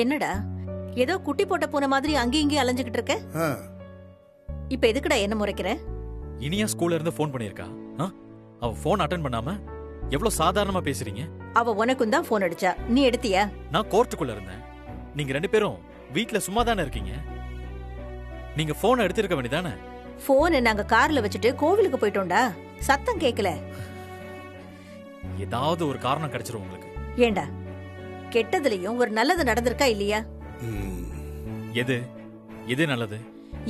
என்னடா ஏதோ குட்டி போட்ட பூனை மாதிரி அங்கேயும் இங்கேயும் அலைஞ்சுகிட்டு இருக்க? இப்ப எதுக்குடா என்ன முறைக்கிற? இனியா ஸ்கூல்ல இருந்து போன் பண்ணிருக்கா. அவ போன் அட்டெண்ட் பண்ணாம எவ்வளவு சாதாரணமா பேசுறீங்க? அவ உனக்கும் தான் போன் அடிச்சா, நீ எடுத்தியா? நான் கோர்ட்டுக்குள்ள இருந்தேன். நீங்க ரெண்டு பேரும் வீட்ல சும்மா தானே இருக்கீங்க. நீங்க போன் எடுத்திருக்க வேண்டியதானே? போன் நாங்க கார்ல வச்சுட்டு கோவிலுக்கு போயிட்டோம்டா, சத்தம் கேக்கல. ஏதாவது ஒரு காரணம் கிடைச்சிரும் உங்களுக்கு. ஏண்டா கெட்டதுலயும் ஒரு நல்லது நடந்திருக்கா இல்லையா? எது எது நல்லது?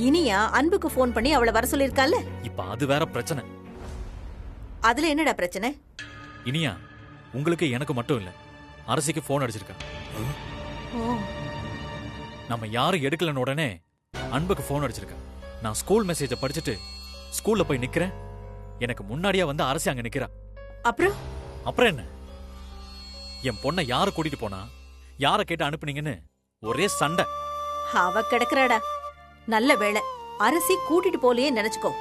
இனியா அன்புக்கு போன் பண்ணி அவளை வர சொல்லிருக்கால. இப்ப அது வேற பிரச்சனை. அதுல என்னடா பிரச்சனை? இனியா உங்களுக்கு எனக்கு மட்டும் இல்ல, அரசிக்கு போன் அடிச்சிருக்கா. நம்ம யாரும் எடுக்கலன்னு உடனே அன்புக்கு போன் அடிச்சிருக்கா. நான் ஸ்கூல் மெசேஜ படிச்சுட்டு ஸ்கூல்ல போய் நிக்கிறேன். எனக்கு முன்னாடியே வந்து அரசி அங்க நிக்கிறா. அப்புறம் என்ன? என் பொண்ணை யாரு கூட்டிட்டு போனா, யார கேட்டு அனுப்புனீங்கன்னு ஒரே சண்டை. அவ கிடக்குறாடா. நல்ல வேளை அரசி கூட்டிட்டு போலையே நினைச்சுக்கோ.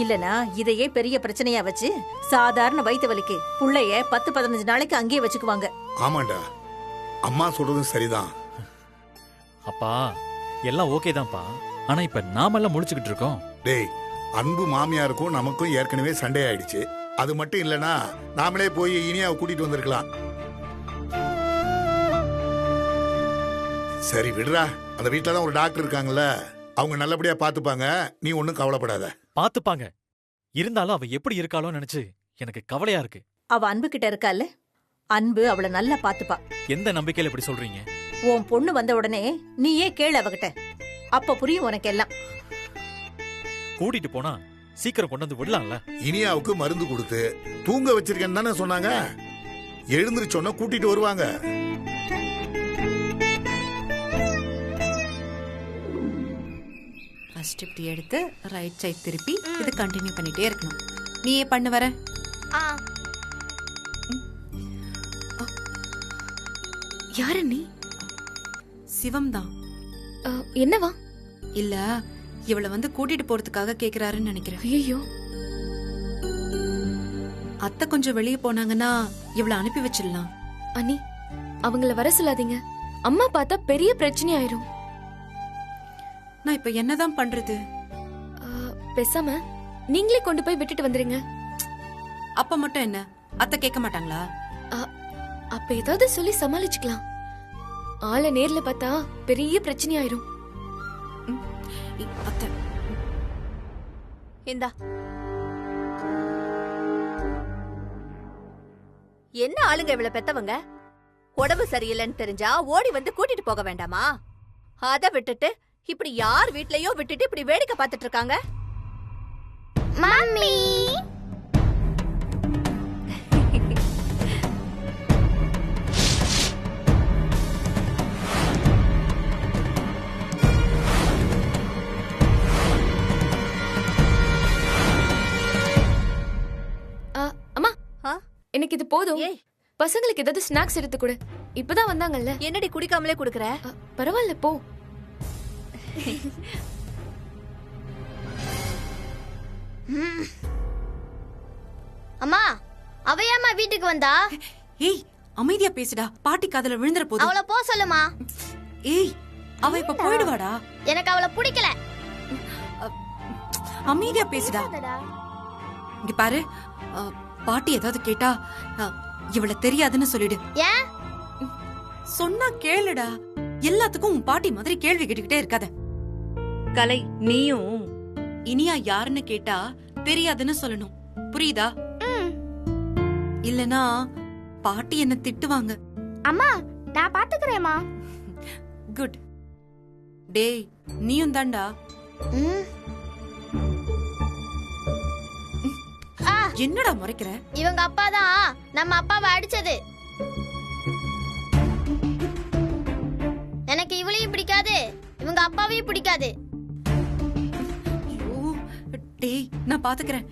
இல்லனா இதையே பெரிய பிரச்சனையா வச்சு சாதாரண வயிற்று வலிக்கு புள்ளைய 10-15 நாளைக்கு அங்கேயே வச்சுக்குவாங்க. ஆமாண்டா, அம்மா சொல்றதும் சரிதான். அப்பா எல்லாம் ஓகே தான்ப்பா. ஆனா இப்ப நாமெல்லாம் முழிச்சுக்கிட்டு இருக்கோம். டேய், அன்பு மாமியாருக்கும் நமக்கும் ஏற்கனவே சண்டை ஆயிடுச்சு. அது மட்டும் இல்லனா நாமளே போய் இனியாவை கூட்டிட்டு வந்திருக்கலாம். சரி விடுறா, அந்த வீட்டுல தான் ஒரு டாக்டர் இருக்காங்கல்ல, அவங்க நல்லபடியா பாத்துப்பாங்க. நீ ஒன்னும் கவலைப்படாத. பாத்துப்பாங்க. இருந்தாலும் அவ எப்படி இருக்காளோ நினைச்சு எனக்கு கவலையா இருக்கு. அவ அன்பு கிட்ட இருக்கால, அன்பு அவளை நல்லா பாத்துப்பா. எந்த நம்பிக்கையில இப்படி சொல்றீங்க? உன் பொண்ணு வந்த உடனே நீயே கேளு அவகிட்ட, அப்ப புரியும் உனக்கு எல்லாம். கூட்டிட்டு போனா சீக்கிரம் கொண்டு வந்து விடலாம்ல. இனியாவுக்கு மருந்து கொடுத்து தூங்க வச்சிருக்கேன்னு தானே சொன்னாங்க. எழுந்திருச்சு சொன்னா கூட்டிட்டு வருவாங்க. ஃபர்ஸ்ட் இப்படி எடுத்து ரைட் சைடு திருப்பி இது கண்டினியூ பண்ணிட்டே இருக்கணும். நீயே பண்ணு வர. யாரு நீ? சிவம் தான். என்னவா? இல்ல, இவளை வந்து கூட்டிட்டு போறதுக்காக கேக்குறாருன்னு நினைக்கிறேன். ஐயோ, அத்தை கொஞ்சம் வெளியே போனாங்கன்னா இவளை அனுப்பி வச்சிடலாம். அண்ணி, அவங்கள வர சொல்லாதீங்க. அம்மா பார்த்தா பெரிய பிரச்சனை ஆயிரும். நான் இப்ப என்னதான் பண்றது? பேசாம நீங்களே கொண்டு போய் விட்டுட்டு வந்துருங்க. அப்ப மட்டும் என்ன, அத்தை கேட்க மாட்டாங்களா? அப்ப ஏதாவது சொல்லி சமாளிச்சுக்கலாம். ஆளை நேர்ல பார்த்தா பெரிய பிரச்சனை ஆயிரும். அத்தை இந்தா. என்ன ஆளுங்க இவ்வளவு பெத்தவங்க? உடம்பு சரியில்லைன்னு தெரிஞ்சா ஓடி வந்து கூட்டிட்டு போக வேண்டாமா? அத விட்டுட்டு இப்படி யார் வீட்லயோ விட்டுட்டு இப்படி வேடிக்கை பார்த்துட்டு இருக்காங்க. மம்மி, அம்மா, எனக்கு இது போதும். பசங்களுக்கு ஏதாவது ஸ்நாக்ஸ் எடுத்து கொடு. இப்பதான் வந்தாங்கல்ல. என்னடி குடிக்காமலே குடுக்கற? பரவாயில்ல, போ. அம்மா, அவ ஏம்மா வீட்டுக்கு வந்தா? ஏய், அமைதியா பேசுடா, பாட்டி காதுல விழுந்துற போது. அவளை போ சொல்லுமா. ஏய், அவ இப்ப போயிடுவாடா. எனக்கு அவளை பிடிக்கல. அமைதியா பேசுடா. இங்க பாரு, பாட்டி ஏதாவது கேட்டா இவள தெரியாதுன்னு சொல்லிடு. ஏன்? சொன்னா கேளுடா. எல்லாத்துக்கும் உன் பாட்டி மாதிரி கேள்வி கேட்டுக்கிட்டே இருக்காத. கலை, நீயும் இனியா யாருன்னு கேட்டா தெரியாதுன்னு சொல்லணும். புரியுதா? இல்லனா பாட்டி என்ன திட்டுவாங்க. அம்மா, நான் பாத்துக்கிறேம்மா. குட். டேய், நீயும் தான்டா. என்னடா முறைக்கிற? இவங்க அப்பா தான் நம்ம அப்பாவை அடிச்சது. எனக்கு இவளையும் பிடிக்காது, இவங்க அப்பாவையும் பிடிக்காது. டேய், நான் பாத்துக்கிறேன்.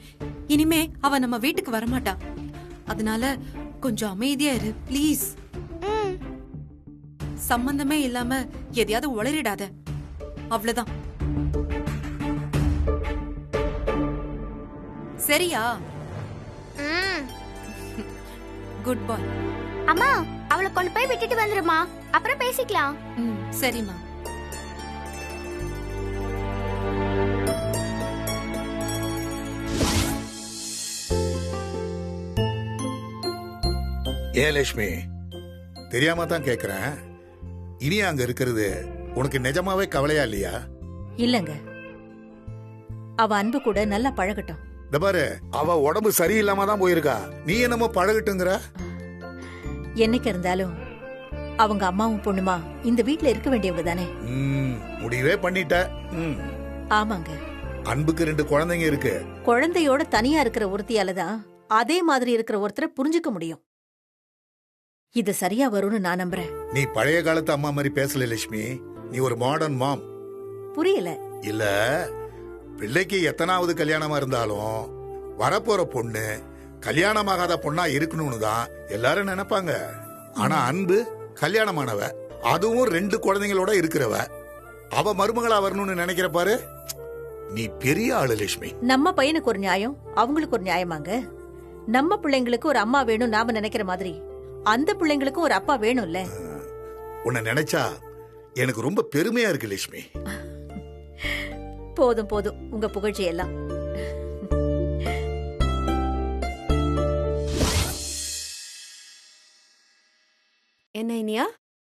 இனிமே அவ நம்ம வீட்டுக்கு வரமாட்டா. அதனால கொஞ்சம் அமைதியா இரு ப்ளீஸ். சம்பந்தமே இல்லாம எதையாவது உளறிடாத. அவ்வளவுதான். சரியா? குட் பாய். அம்மா, அவளை கொண்டு போய் விட்டுட்டு வந்துருமா. அப்புறம் பேசிக்கலாம். சரிம்மா. ஏன் லட்சுமி, தெரியாம தான் கேக்குறேன். இனியா அங்க இருக்கிறது உனக்கு நிஜமாவே கவலையா இல்லையா? இல்லங்க, அவ அன்பு கூட நல்லா பழகட்டும். இந்த பாரு, அவ உடம்பு சரியில்லாம தான் போயிருக்கா. நீ என்னமோ பழகட்டுங்கிற? என்னைக்கு இருந்தாலும் அவங்க அம்மாவும் பொண்ணுமா இந்த வீட்ல இருக்க வேண்டியவங்க தானே. முடிவே பண்ணிட்ட. ஆமாங்க. அன்புக்கு 2 குழந்தைங்க இருக்கு. குழந்தையோட தனியா இருக்கிற ஒருத்தியால தான் அதே மாதிரி இருக்கிற ஒருத்தரை புரிஞ்சுக்க முடியும். இது சரியா வரும்னு நான் நம்புறேன். நீ பழைய காலத்து அம்மா மாதிரி பேசல லட்சுமி. நீ ஒரு மாடர்ன் மாம். புரியல. இல்ல, பிள்ளைக்கு எத்தனாவது கல்யாணமா இருந்தாலும் வரப்போற பொண்ணு கல்யாணமாகாத பொண்ணா இருக்கணும்னு தான் எல்லாரும் நினைப்பாங்க. ஆனா அன்பு கல்யாணமானவ, அதுவும் 2 குழந்தைங்களோட இருக்கிறவ. அவ மருமகளா வரணும்னு நினைக்கிற பாரு, நீ பெரிய ஆளு லட்சுமி. நம்ம பையனுக்கு ஒரு நியாயம், அவங்களுக்கு ஒரு நியாயமாங்க. நம்ம பிள்ளைங்களுக்கு ஒரு அம்மா வேணும் நாம நினைக்கிற மாதிரி அந்த பிள்ளைங்களுக்கும் ஒரு அப்பா வேணும்ல. உன்னை நினைச்சா எனக்கு ரொம்ப பெருமையா இருக்கு லட்சுமி. போதும் போதும் உங்க புகழ்ச்சி எல்லாம். என்ன இனியா,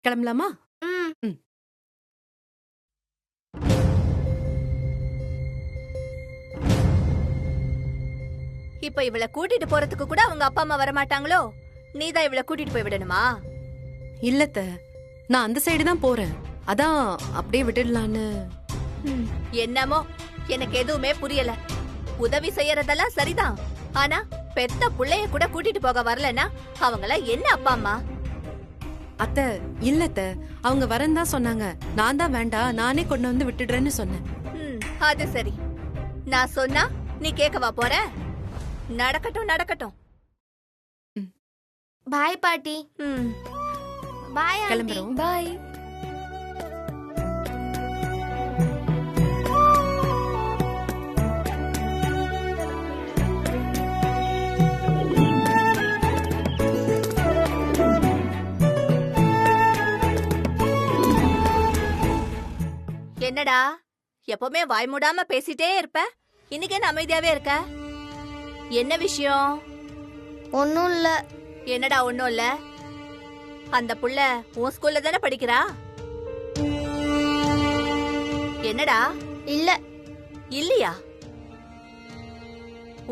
கிளம்பலாமா? இப்ப இவளை கூட்டிட்டு போறதுக்கு கூட அவங்க அப்பா அம்மா வர மாட்டாங்களோ? நீதான் இவளை கூட்டிட்டு போய் விடணுமா? இல்லத்த, நான் அந்த சைடு தான் போறேன். அதான் அப்படியே விட்டுடலான்னு. என்னமோ எனக்கு எதுவுமே புரியல. உதவி செய்யறதெல்லாம் சரிதான், ஆனா பெத்த புள்ளைய கூட கூட்டிட்டு போக வரலன்னா அவங்கள என்ன அப்பா அம்மா? அத்த இல்லத்த, அவங்க வரேன்னு தான் சொன்னாங்க. நான் தான் வேண்டாம், நானே கொண்டு வந்து விட்டுடுறேன்னு சொன்னேன். அது சரி. நான் சொன்னா நீ கேட்கவா போற? நடக்கட்டும் நடக்கட்டும். பாய் பாட்டி. Bye aunty. கிளம்புறோம். பாய். என்னடா எப்பவுமே வாய் மூடாம பேசிட்டே இருப்ப, இன்னைக்கு என்ன அமைதியாவே இருக்க? என்ன விஷயம்? ஒன்னும் இல்ல. என்னடா ஒண்ணும் இல்ல? அந்த புள்ள உன் ஸ்கூல்ல தானே படிக்கிறா? என்னடா? இல்ல. இல்லையா?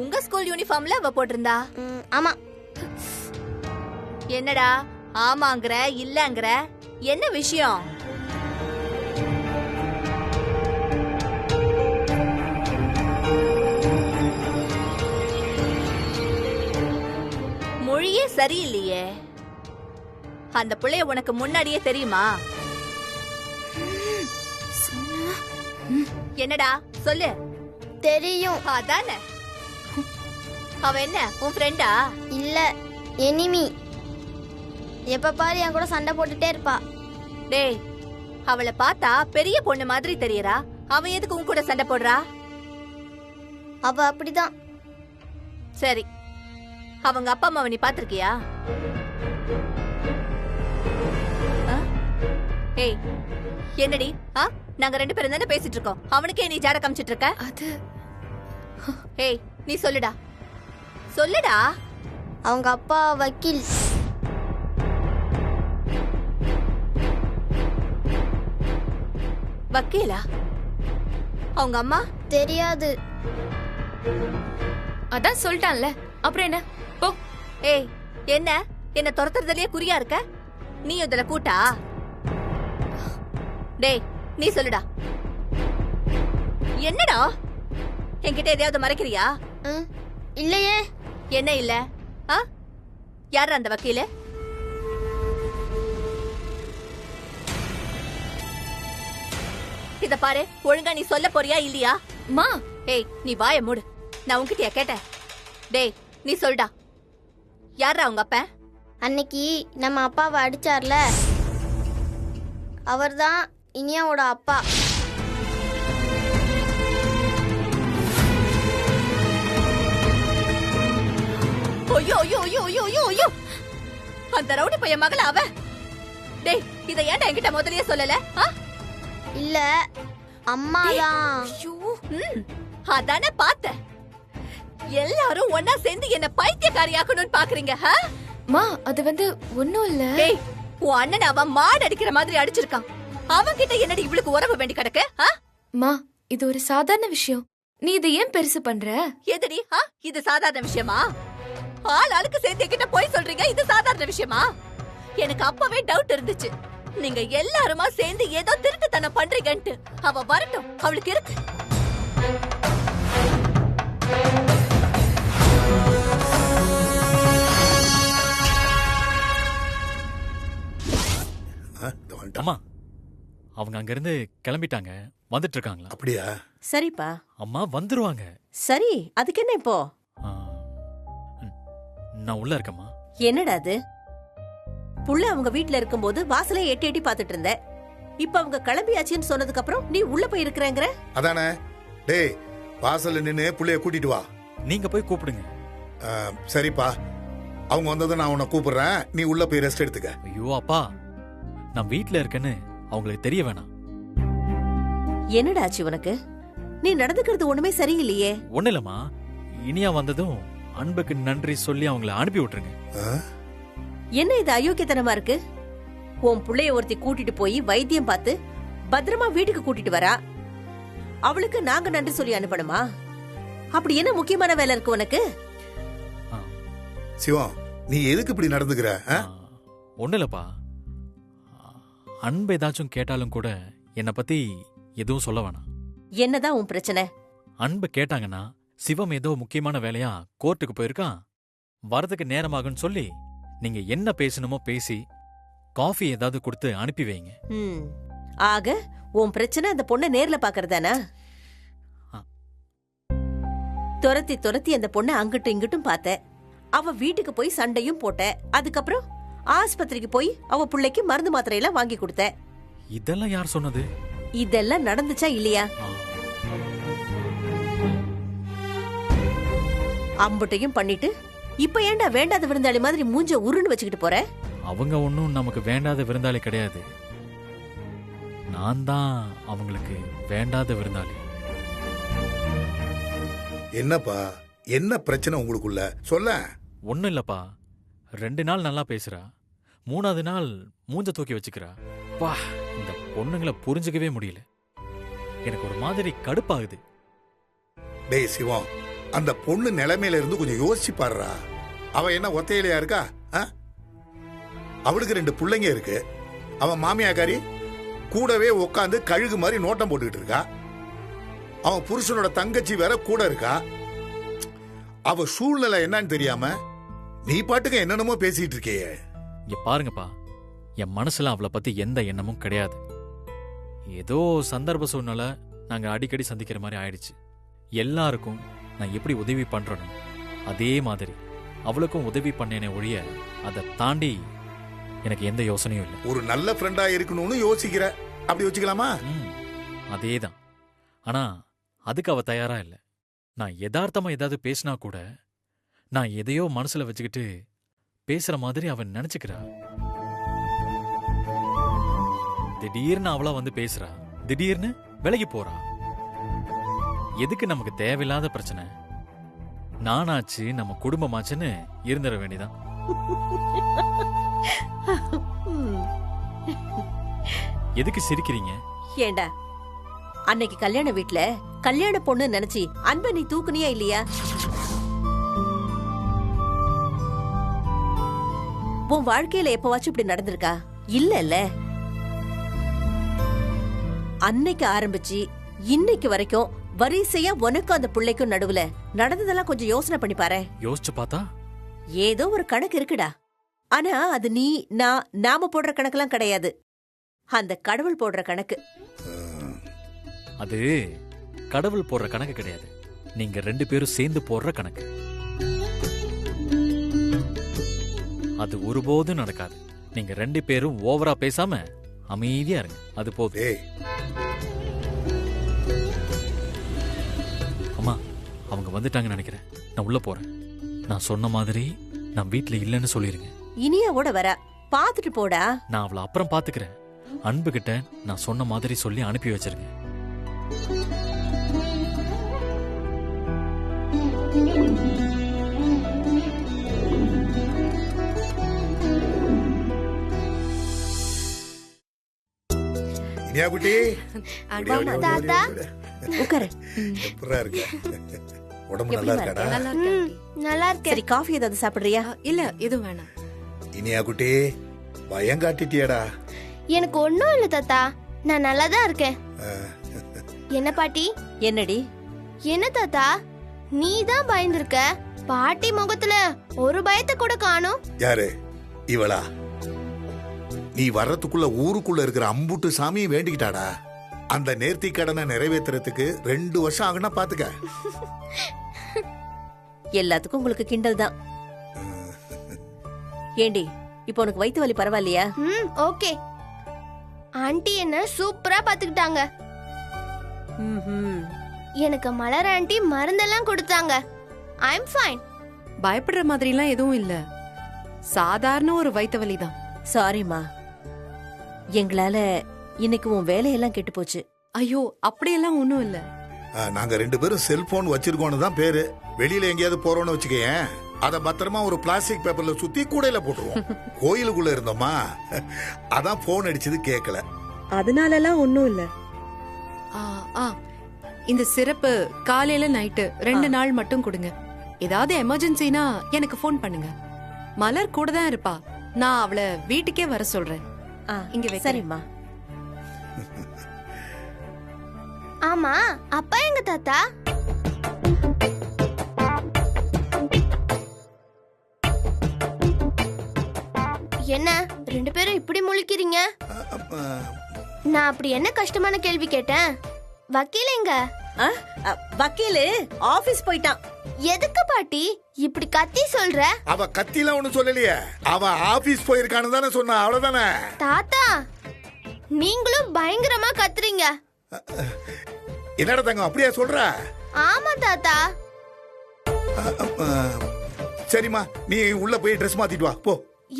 உங்க ஸ்கூல் யூனிஃபார்ம்ல அவ போட்டிருந்தா? ஆமா. என்னடா ஆமாங்கற இல்லங்கற? என்ன விஷயம்? மொழியே சரியில்லையே. அந்த புள்ளைய உனக்கு முன்னாடியே தெரியுமா? என்னடா சொல்லு. தெரியும். அதானே. அவ என்ன உன் ஃப்ரெண்டா? இல்ல, எனிமி. எப்ப பாரு என் கூட சண்டை போட்டுட்டே இருப்பா. டேய், அவளை பார்த்தா பெரிய பொண்ணு மாதிரி தெரியறா. அவ எதுக்கு உன் கூட சண்டை போடுறா? அவ அப்படிதான். சரி, அவங்க அப்பா அம்மாவை நீ பாத்திருக்கியா? ஏய், என்னடி? நாங்க 2 பேரும் தானே பேசிட்டு இருக்கோம். அவனுக்கே நீ ஜாட காமிச்சிட்டு இருக்க? அது ஏய், நீ சொல்லுடா சொல்லுடா. அவங்க அப்பா வக்கீல். வக்கீலா? அவங்க அம்மா? தெரியாது. அதான் சொல்லிட்டான்ல, அப்புறம் என்ன? போ. ஏய், என்ன துரத்துறதுலயே குறியா இருக்க? நீ இதுல கூட்டா? டேய், நீ சொல்லுடா. என்னடா என்கிட்ட எதையாவது மறைக்கிறியா? இல்லையே. என்ன இல்ல? யார் அந்த வக்கீல? இத பாரு, ஒழுங்கா நீ சொல்ல போறியா இல்லையா? மா. ஏய், நீ வாய மூடு. நான் உன்கிட்டயா கேட்டேன்? டேய், நீ சொல்டா. யாரா உங்க அப்பா? அன்னைக்கு நம்ம அப்பாவை அடிச்சார்ல, அவர்தான் இனியாவோட அப்பா. ஐயோ ஐயோ ஐயோ ஐயோ ஐயோ ஐயோ! அந்த ரவுடி பையன் மகள அவ. டேய் இத ஏன்டா என்கிட்ட முதல்லயே சொல்லல? இல்ல அம்மாதான். ஐயோ, அதானே பார்த்தேன். எல்லாரும் ஒன்னா சேர்ந்து என்ன பைத்தியக்காரியாக்கணும்னு பாக்குறீங்க. மா அது வந்து ஒண்ணும் இல்ல. டேய் உன் அண்ணன் அவன் மாடு அடிக்கிற மாதிரி அடிச்சிருக்கான். அவன் கிட்ட என்னடி இவளுக்கு உறவு வேண்டி கிடக்கு? மா இது ஒரு சாதாரண விஷயம், நீ இதை ஏன் பெருசு பண்ற? எதுடி இது சாதாரண விஷயமா? ஆள் ஆளுக்கு சேர்த்து கிட்ட போய் சொல்றீங்க இது சாதாரண விஷயமா? எனக்கு அப்பவே டவுட் இருந்துச்சு, நீங்க எல்லாருமா சேர்ந்து ஏதோ திருட்டுத்தனம் பண்றீங்கன்ட்டு. அவ வரட்டும், அவளுக்கு இருக்கு. அம்மா அவங்க அங்க இருந்து கிளம்பிட்டாங்க, வந்துட்டு இருக்காங்களா? அப்படியா? சரிப்பா. அம்மா வந்துருவாங்க. சரி, அதுக்கு என்ன இப்போ? நான் உள்ள இருக்கேம்மா. என்னடா அது? புள்ள அவங்க வீட்ல இருக்கும்போது வாசலே எட்டி எட்டி பாத்துட்டு இருந்த. இப்ப அவங்க கிளம்பியாச்சுன்னு சொன்னதுக்கு அப்புறம் நீ உள்ள போய் இருக்கிறேங்கற? அதானே. டேய் வாசல்ல நின்னு புள்ளைய கூட்டிட்டு வா. நீங்க போய் கூப்பிடுங்க. சரிப்பா, அவங்க வந்ததும் நான் உன்னை கூப்பிடுறேன், நீ உள்ள போய் ரெஸ்ட் எடுத்துக்க. ஐயோ அப்பா, நான் வீட்ல இருக்கேன்னு அவங்களுக்கு தெரிய வேணாம். என்னடா ஆச்சு உனக்கு? நீ நடந்துக்கிறது ஒண்ணுமே சரியில்லையே. ஒண்ணு இல்லம்மா, இனியா வந்ததும் அன்புக்கு நன்றி சொல்லி அவங்கள அனுப்பி விட்டுருங்க. என்ன இது அயோக்கியத்தனமா இருக்கு? உன் புள்ளைய ஒருத்தி கூட்டிட்டு போய் வைத்தியம் பார்த்து பத்திரமா வீட்டுக்கு கூட்டிட்டு வரா, அவளுக்கு நாங்க நன்றி சொல்லி அனுப்பணுமா? அப்படி என்ன முக்கியமான வேலை இருக்கு உனக்கு? சிவம், நீ எதுக்கு இப்படி நடந்துக்கிற? ஒண்ணு இல்லப்பா, அன்பு ஏதாச்சும் கேட்டாலும் கூட என்னை பத்தி எதுவும் சொல்ல வேணாம். என்னதான் உன் பிரச்சனை? அன்பு கேட்டாங்கன்னா சிவம் ஏதோ முக்கியமான வேலையா கோர்ட்டுக்கு போயிருக்கான், வரதுக்கு நேரமாகுன்னு சொல்லி நீங்க என்ன பேசணுமோ பேசி காஃபி ஏதாவது கொடுத்து அனுப்பி வைங்க. ஆக உன் பிரச்சனை அந்த பொண்ணை நேர்ல பாக்குறதானா? துரத்தி துரத்தி அந்த பொண்ணை அங்கிட்டும் இங்கிட்டும் பார்த்த, அவ வீட்டுக்கு போய் சண்டையும் போட்ட, அதுக்கப்புறம் ஆஸ்பத்திரிக்கு போய் அவ புள்ளைக்கு மருந்து மாத்திரை எல்லாம் வாங்கி கொடுத்த. இதெல்லாம் யார் சொன்னது? இதெல்லாம் நடந்துச்சா இல்லையா? அம்பட்டையும் பண்ணிட்டு இப்ப ஏண்டா வேண்டாத விருந்தாளி மாதிரி மூஞ்ச உருன்னு வச்சுக்கிட்டு போற? அவங்க ஒன்னும் நமக்கு வேண்டாத விருந்தாளி கிடையாது, நான் தான் அவங்களுக்கு வேண்டாத விருந்தாளி. என்னப்பா, என்ன பிரச்சனை உங்களுக்குள்ள? சொல்ல. ஒண்ணும் இல்லப்பா, 2 நாள் நல்லா பேசுறா, 3ஆவது நாள் மூஞ்ச தூக்கி வச்சுக்கிறா. பா, இந்த பொண்ணுங்களை புரிஞ்சுக்கவே முடியல, எனக்கு ஒரு மாதிரி கடுப்பாகுது. டேய் சிவம், அந்த பொண்ணு நிலைமையில இருந்து கொஞ்சம் யோசிச்சு பாருடா. அவ என்ன ஒத்தையிலையா இருக்கா? அவளுக்கு 2 பிள்ளைங்க இருக்கு. அவன் மாமியாக்காரி கூடவே உட்காந்து கழுகு மாதிரி நோட்டம் போட்டுக்கிட்டு இருக்கா. அவன் புருஷனோட தங்கச்சி வேற கூட இருக்கா. அவ சூழ்நிலை என்னன்னு தெரியாம நீ பாட்டுக்கு என்னென்னமோ பேசிட்டு இருக்கியே. இங்க பாருங்கப்பா, என் மனசுல அவளை பத்தி எந்த எண்ணமும் கிடையாது. ஏதோ சந்தர்ப்ப சூழ்நிலை நாங்க அடிக்கடி சந்திக்கிற மாதிரி ஆயிடுச்சு. எல்லாருக்கும் நான் எப்படி உதவி பண்றேனோ அதே மாதிரி அவளுக்கும் உதவி பண்ணேனே ஒழிய அதை தாண்டி எனக்கு எந்த யோசனையும் இல்லை. ஒரு நல்ல ஃப்ரெண்டா இருக்கணும்னு யோசிக்கிற, அப்படி வச்சுக்கலாமா? அதேதான். ஆனா அதுக்கு அவ தயாரா இல்லை. நான் யதார்த்தமா ஏதாவது பேசினா கூட நான் எதையோ மனசுல வச்சுக்கிட்டு பேசுற மாதிரி அவன் நினைச்சுக்கிறா. திடீர்னு அவளா வந்து பேசுறா, திடீர்னு விலகி போறா. எதுக்கு நமக்கு தேவையில்லாத பிரச்சனை? நானாச்சு நம்ம குடும்பமாச்சுன்னு இருந்துட வேண்டியதான். எதுக்கு சிரிக்கிறீங்க? ஏண்டா, அன்னைக்கு கல்யாண வீட்ல கல்யாண பொண்ணு நினைச்சி அன்பை நீ தூக்குனியா இல்லையா? உன் வாழ்க்கையில எப்பவாச்சும் இப்படி நடந்திருக்கா? இல்ல. அன்னைக்கு ஆரம்பிச்சு இன்னைக்கு வரைக்கும் வரிசையா உனக்கும் அந்த பிள்ளைக்கும் நடுவுல நடந்ததெல்லாம் கொஞ்சம் யோசனை பண்ணி பாரு. யோசிச்சு பார்த்தா ஏதோ ஒரு கணக்கு இருக்குடா. ஆனா அது நீ நாம போடுற கணக்கெல்லாம் கிடையாது, அந்த கடவுள் போடுற கணக்கு. அது கடவுள் போடுற கணக்கு கிடையாது, நீங்க 2 பேரும் சேர்ந்து போடுற கணக்கு. அது ஒருபோதும் நடக்காது. நீங்க 2 பேரும் ஓவரா பேசாம அமைதியா இருங்க, அது போதும். அம்மா, அவங்க வந்துட்டாங்கன்னு நினைக்கிறேன், நான் உள்ள போறேன். நான் சொன்ன மாதிரி நான் வீட்டுல இல்லைன்னு சொல்லிருங்க. இனியாவோட வர பாத்துட்டு போடா. நான் அவளை அப்புறம் பாத்துக்கிறேன். அன்பு கிட்ட நான் சொன்ன மாதிரி சொல்லி அனுப்பி வச்சிருக்கேன். இனியா குட்டி தாத்தா. உட்காரு. எப்படா இருக்க? உடம்பு நல்லா இருக்காடா? நல்லா இருக்கேன் ம், நல்லா இருக்கேன். சரி, காஃபி ஏதாவது சாப்பிடுறியா? இல்ல எதுவும் வேணாம். இனியா குட்டி பயம் காட்டிட்டியாடா? எனக்கு ஒண்ணும் இல்ல தாத்தா, நான் நல்லா தான் இருக்கேன். என்ன பாட்டி? என்னடி? என்ன தாத்தா, நீ தான் பயந்துருக்க. பாட்டி முகத்துல ஒரு பயத்தை கூட காணோம். யாரு இவளா? நீ வர்றதுக்குள்ள ஊருக்குள்ள இருக்கிற அம்புட்டு சாமியை வேண்டிக்கிட்டாடா. அந்த நேர்த்தி கடனை நிறைவேற்றுறதுக்கு 2 வருஷம் ஆகுனா பாத்துக்க. எல்லாத்துக்கும் உங்களுக்கு கிண்டல் தான். ஏண்டி, இப்போ உனக்கு வயித்து வலி பரவாயில்லையா? ம், ஓகே. ஆண்டி என்ன சூப்பரா பாத்துக்கிட்டாங்க. ம்ஹும். எனக்கு மலர் ஆண்டி மருந்தெல்லாம் கொடுத்தாங்க. ஐ அம் ஃபைன். பயப்படுற மாதிரிலாம் எதுவும் இல்ல. சாதாரண ஒரு வயித்து வலி தான். சாரிம்மா, எங்களால இன்னைக்கு உன் வேலையெல்லாம் கெட்டு போச்சு. ஐயோ, அப்படியெல்லாம் ஒண்ணும் இல்ல. நாங்க 2 பேரும் செல்போன் வச்சிருக்கோன்னு தான் பேரு. வெளியில எங்கேயாவது போறோம்னு வச்சுக்கேன், அத பத்திரமா ஒரு பிளாஸ்டிக் பேப்பர்ல சுத்தி கூடையில போட்டுருவோம். கோயிலுக்குள்ள இருந்தோமா, அதான் போன் அடிச்சது கேட்கல. அதனாலலாம் ஒண்ணும் இல்ல. ஆ, ஆ, இந்த சிறப்பு காலையில நைட்டு 2 நாள் மட்டும் கொடுங்க. ஏதாவது எமர்ஜென்சினா எனக்கு ஃபோன் பண்ணுங்க. மலர் கூட தான் இருப்பா. நான் அவளை வீட்டுக்கே வர சொல்றேன். இங்க வைக்கிறேன். சரிம்மா. ஆமா, அப்பா எங்க தாத்தா? என்ன 2 பேரும் இப்படி முழிக்கிறீங்க? நான் அப்படி என்ன கஷ்டமான கேள்வி கேட்டேன்? வக்கீல் எங்க? வக்கீலு ஆபீஸ் போயிட்டான். எதுக்கு பாட்டி இப்படி கத்தி சொல்ற? அவ கத்தில ஒண்ணு சொல்லலையே, அவ ஆபீஸ் போயிருக்கான்னு தானே சொன்னா, அவ்வளவுதானே. தாத்தா, நீங்களும் பயங்கரமா கத்துறீங்க. என்னடா தங்கம் அப்படியா சொல்ற? ஆமா தாத்தா. சரிம்மா, நீ உள்ள போய் ட்ரெஸ் மாத்திட்டு வா போ.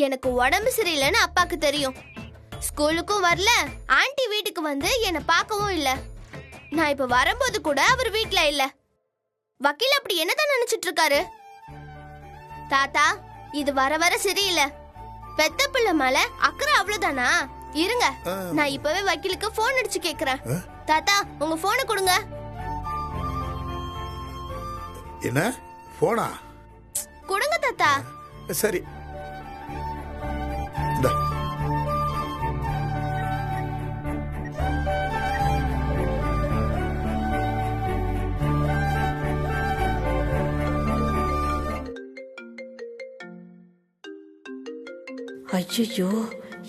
எனக்கு உடம்பு சரியில்லைன்னு அப்பாக்கு தெரியும். ஸ்கூலுக்கும் வரல, ஆண்டி வீட்டுக்கு வந்து என்ன பார்க்கவும் இல்ல. நான் இப்ப வரும்போது கூட அவர் வீட்ல இல்ல. வக்கீல் அப்படி என்னதான் நினைச்சிட்டு இருக்காரு? தாத்தா, இது வர வர சரியில்லை. பெத்த பிள்ளை மேல அக்கறை அவ்வளவுதானா? இருங்க, நான் இப்பவே வக்கீலுக்கு போன் அடிச்சு கேக்குறேன். தாத்தா, உங்க போனை கொடுங்க. என்ன போனா? கொடுங்க தாத்தா. சரி. இந்தா. ஐயோ,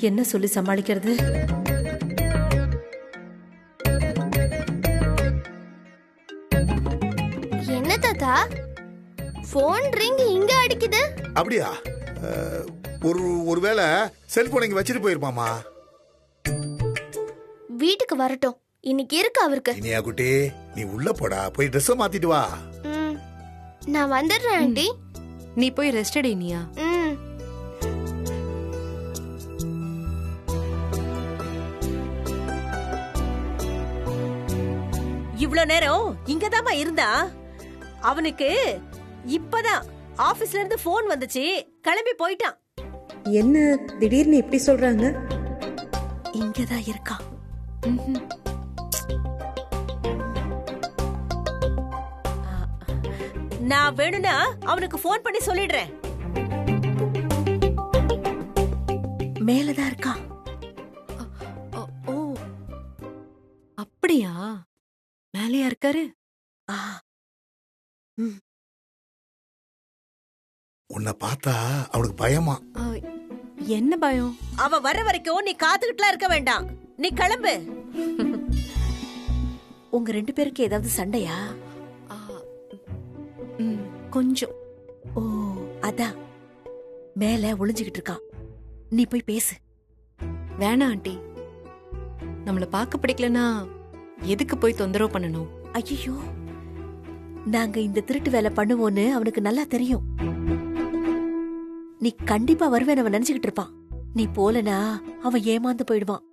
என்ன சொல்லி சமாளிக்கிறது? என்ன தாத்தா, போன் ரிங் இங்க அடிக்குது? அப்படியா? ஒருவேளை செல்போன் இங்க வச்சிட்டு போயிருப்பாமா. வீட்டுக்கு வரட்டும், இன்னைக்கு இருக்கு அவருக்கு. இனியா குட்டி, நீ உள்ள போடா, போய் ட்ரெஸ் மாத்திட்டு வா. நான் வந்துடுறேன் ஆண்டி. நீ போய் ரெஸ்ட் எடு இனியா. இவ்ளோ நேரம் இங்கதாம்மா இருந்தா. அவனுக்கு இப்பதான் ஆபீஸ்ல இருந்து போன் வந்துச்சு, கிளம்பி போயிட்டான். என்ன திடீர்னு இப்படி சொல்றாங்க? இங்கதான் இருக்கான். நான் வேணும்னா அவனுக்கு போன் பண்ணி சொல்லிடுறேன். மேலதான் இருக்கான். ஓ, அப்படியா? மேலையா இருக்காரு? உன்னை பார்த்தா அவனுக்கு பயமா. என்ன பயம்? அவ வர்ற வரைக்கும் நீ காத்துக்கிட்டுலாம் இருக்க வேண்டாம், நீ கிளம்பு. உங்க 2 பேருக்கு ஏதாவது சண்டையா? கொஞ்சம். ஓ, அதான் மேல ஒளிஞ்சுகிட்டு இருக்கான். நீ போய் பேசு. வேணாம் ஆண்டி, நம்மள பார்க்க பிடிக்கலனா எதுக்கு போய் தொந்தரவு பண்ணணும்? ஐயோ, நாங்க இந்த திருட்டு வேலை பண்ணுவோன்னு அவனுக்கு நல்லா தெரியும். நீ கண்டிப்பா வருவேன் அவன் நினைச்சுக்கிட்டு இருப்பான். நீ போலனா அவன் ஏமாந்து போயிடுவான்.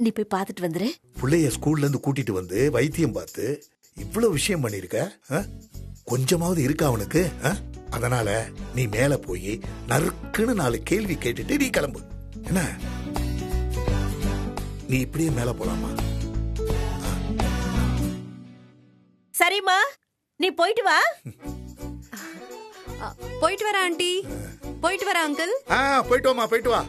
நீ போய் பார்த்துட்டு வந்துரு. பிள்ளைய ஸ்கூல்ல இருந்து கூட்டிட்டு வந்து வைத்தியம் பார்த்து இவ்வளவு விஷயம் பண்ணிருக்க, கொஞ்சமாவது இருக்கா அவனுக்கு? அதனால நீ மேல போய் நறுக்குன்னு 4 கேள்வி கேட்டுட்டு நீ கிளம்பு. என்ன, நீ இப்படியே மேல போலாமா? சரிம்மா, நீ போயிட்டு வா. போயிட்டு வர ஆண்டி. போயிட்டு வர அங்கிள். போயிட்டு வாமா, போயிட்டு வா.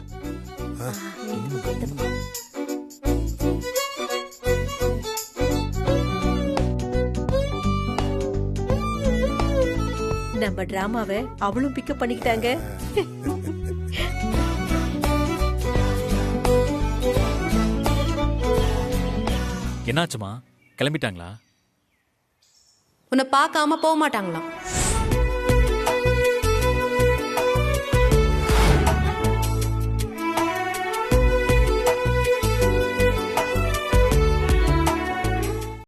நம்ம டிராமாவை அவளும் பிக்கப் பண்ணிக்கிட்டாங்க. என்னாச்சுமா, கிளம்பிட்டாங்களா? உன்னை பார்க்காம போக மாட்டாங்களாம்.